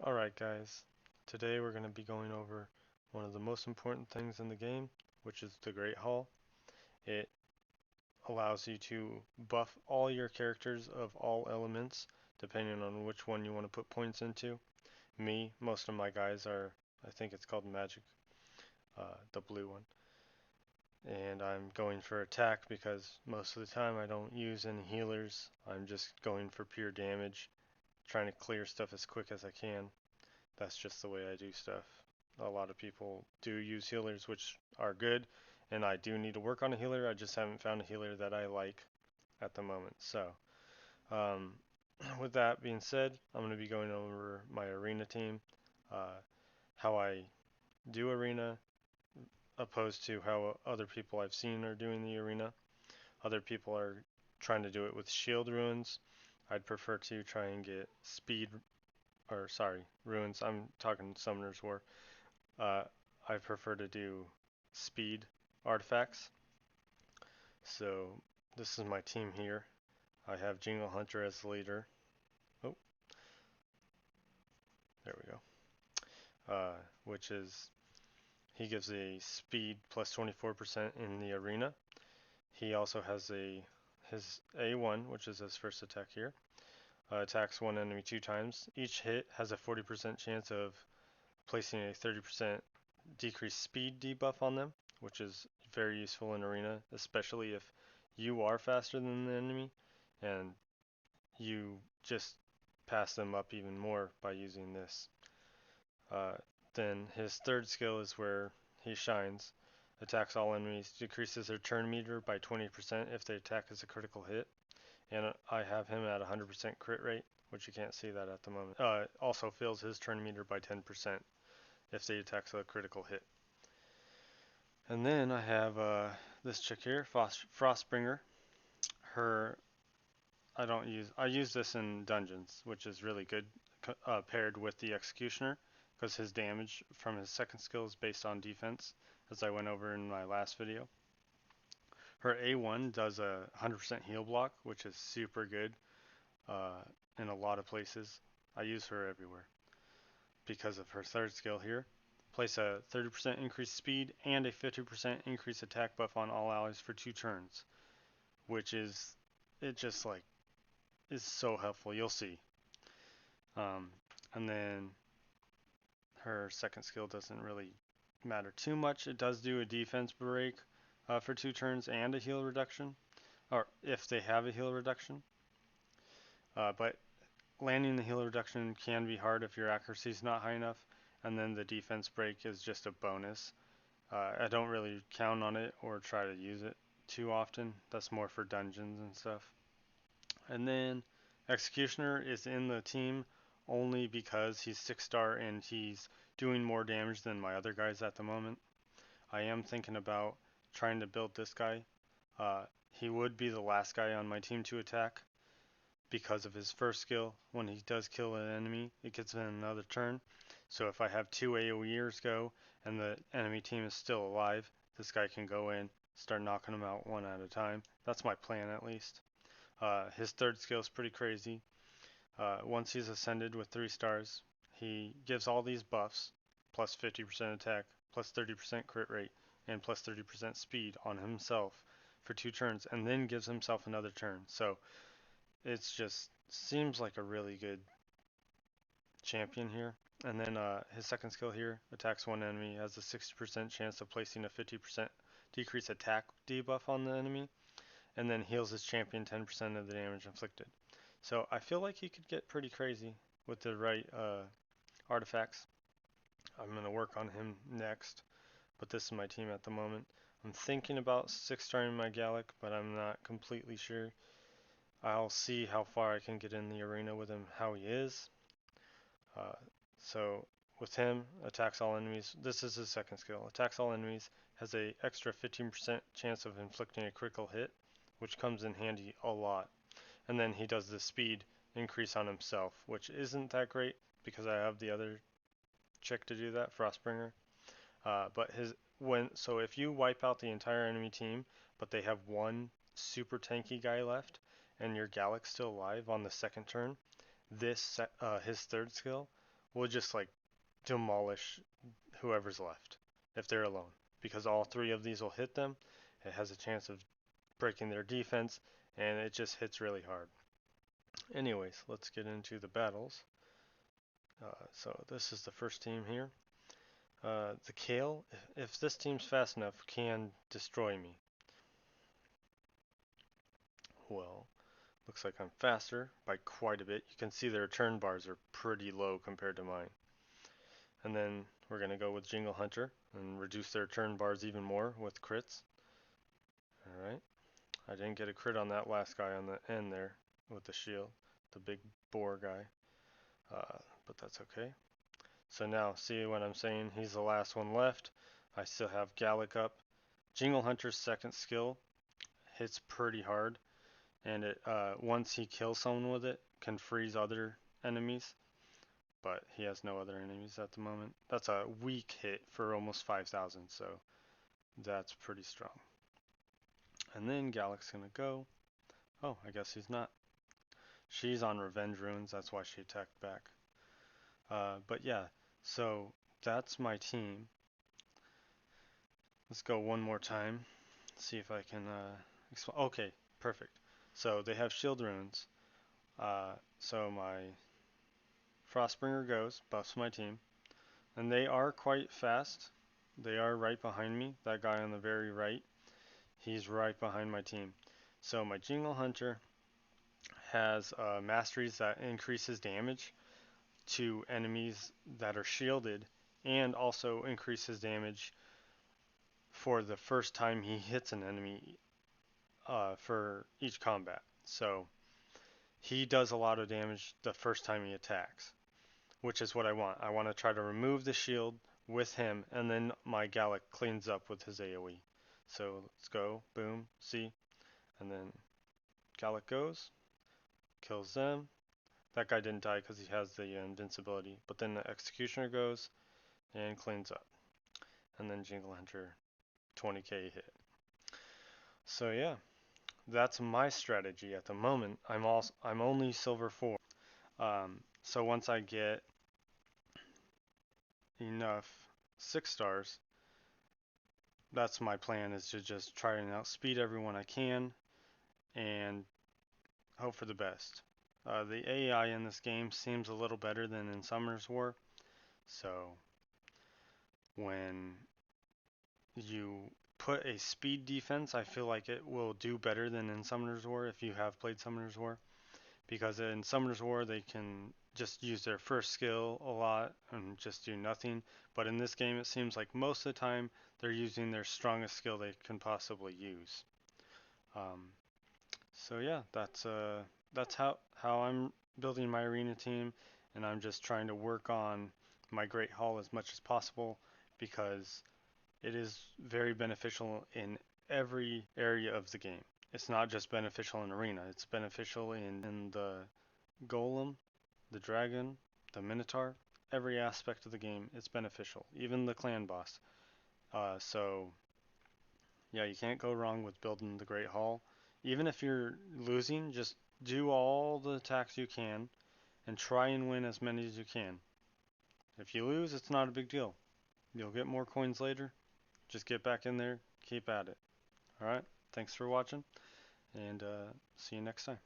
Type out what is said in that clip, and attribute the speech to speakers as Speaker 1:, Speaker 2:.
Speaker 1: Alright guys, today we're going to be going over one of the most important things in the game, which is the Great Hall. It allows you to buff all your characters of all elements, depending on which one you want to put points into. Me, most of my guys are, I think it's called Magic, the blue one. And I'm going for attack because most of the time I don't use any healers. I'm just going for pure damage, trying to clear stuff as quick as I can. That's just the way I do stuff. A lot of people do use healers, which are good, and I do need to work on a healer. I just haven't found a healer that I like at the moment. So, um, with that being said, I'm going to be going over my arena team, uh, how I do arena, opposed to how other people I've seen are doing the arena. Other people are trying to do it with shield ruins. I'd prefer to try and get speed, or sorry, ruins. I'm talking Summoner's War. Uh, I prefer to do speed artifacts. So this is my team here. I have Jingle Hunter as the leader. Oh, there we go. Which is he gives a speed plus 24% in the arena. He also has his A1, which is his first attack here. Attacks one enemy 2 times. Each hit has a 40% chance of placing a 30% decreased speed debuff on them, which is very useful in arena, especially if you are faster than the enemy and you just pass them up even more by using this. Uh, then his third skill is where he shines. Attacks all enemies, decreases their turn meter by 20% if the attack is a critical hit. And I have him at 100% crit rate, which you can't see that at the moment. Also fills his turn meter by 10% if the attack's a critical hit. And then I have this chick here, Frostbringer. Her, I use this in dungeons, which is really good paired with the Executioner, because his damage from his second skill is based on defense, as I went over in my last video. Her A1 does a 100% heal block, which is super good uh, in a lot of places. I use her everywhere because of her third skill here. Place a 30% increased speed and a 50% increased attack buff on all allies for 2 turns, which is, it just like, is so helpful. You'll see. Um, and then her second skill doesn't really matter too much. It does do a defense break for 2 turns and a heal reduction, or if they have a heal reduction. But landing the heal reduction can be hard if your accuracy is not high enough, and then the defense break is just a bonus. I don't really count on it or try to use it too often. That's more for dungeons and stuff. And then Executioner is in the team only because he's 6-star and he's doing more damage than my other guys at the moment. I am thinking about trying to build this guy. He would be the last guy on my team to attack because of his first skill. When he does kill an enemy, it gets him another turn. So if I have 2 AoEers go and the enemy team is still alive, this guy can go in, start knocking them out one at a time. That's my plan at least. His third skill is pretty crazy. Once he's ascended with 3 stars, he gives all these buffs, plus 50% attack, plus 30% crit rate, and plus 30% speed on himself for 2 turns, and then gives himself another turn. So it's just seems like a really good champion here. And then his second skill here, attacks one enemy, has a 60% chance of placing a 50% decrease attack debuff on the enemy, and then heals his champion 10% of the damage inflicted. So I feel like he could get pretty crazy with the right artifacts. I'm going to work on him next, but this is my team at the moment. I'm thinking about 6-starring my Gallic, but I'm not completely sure. I'll see how far I can get in the arena with him, how he is. Uh, so with him, attacks all enemies. This is his second skill. Attacks all enemies, has a extra 15% chance of inflicting a critical hit, which comes in handy a lot. And then he does the speed increase on himself, which isn't that great because I have the other chick to do that, Frostbringer. But so if you wipe out the entire enemy team, but they have one super tanky guy left, and your Gallic's still alive on the second turn, his third skill will just like demolish whoever's left if they're alone, because all three of these will hit them. It has a chance of breaking their defense, and it just hits really hard. Anyways, let's get into the battles. So this is the first team here. The Kale, if this team's fast enough, can destroy me. Well, looks like I'm faster by quite a bit. You can see their turn bars are pretty low compared to mine. And then we're going to go with Jingle Hunter and reduce their turn bars even more with crits. Alright, I didn't get a crit on that last guy on the end there with the shield, the big boar guy, but that's okay. So now, see what I'm saying? He's the last one left. I still have Gallic up. Jingle Hunter's second skill hits pretty hard, and it once he kills someone with it, can freeze other enemies, but he has no other enemies at the moment. That's a weak hit for almost 5,000, so that's pretty strong. And then Gallic's gonna go. Oh, I guess he's not. She's on Revenge Runes, that's why she attacked back. But yeah, so that's my team. Let's go one more time. See if I can explain. Okay, perfect. So they have shield runes. So my Frostbringer goes, buffs my team. And they are quite fast. They are right behind me. That guy on the very right, he's right behind my team. So my Jingle Hunter has masteries that increases damage to enemies that are shielded, and also increases damage for the first time he hits an enemy for each combat. So he does a lot of damage the first time he attacks, which is what I want. I want to try to remove the shield with him, and then my Gallic cleans up with his AoE. So let's go, boom, see, and then Gallic goes, kills them. That guy didn't die because he has the invincibility, but then the Executioner goes and cleans up, and then Jingle Hunter 20k hit. So yeah, that's my strategy at the moment. I'm only silver 4. So once I get enough 6 stars, that's my plan, is to just try and outspeed everyone I can and hope for the best. The AI in this game seems a little better than in Summoner's War, so when you put a speed defense, I feel like it will do better than in Summoner's War if you have played Summoner's War. Because in Summoner's War they can just use their first skill a lot and just do nothing. But in this game it seems like most of the time they're using their strongest skill they can possibly use. So yeah, that's how I'm building my arena team, and I'm just trying to work on my Great Hall as much as possible, because it is very beneficial in every area of the game. It's not just beneficial in arena, it's beneficial in the golem, the dragon, the minotaur. Every aspect of the game is beneficial, even the clan boss. So yeah, you can't go wrong with building the Great Hall. Even if you're losing, just do all the attacks you can and try and win as many as you can. If you lose, it's not a big deal. You'll get more coins later. Just get back in there, keep at it. Alright, thanks for watching, and see you next time.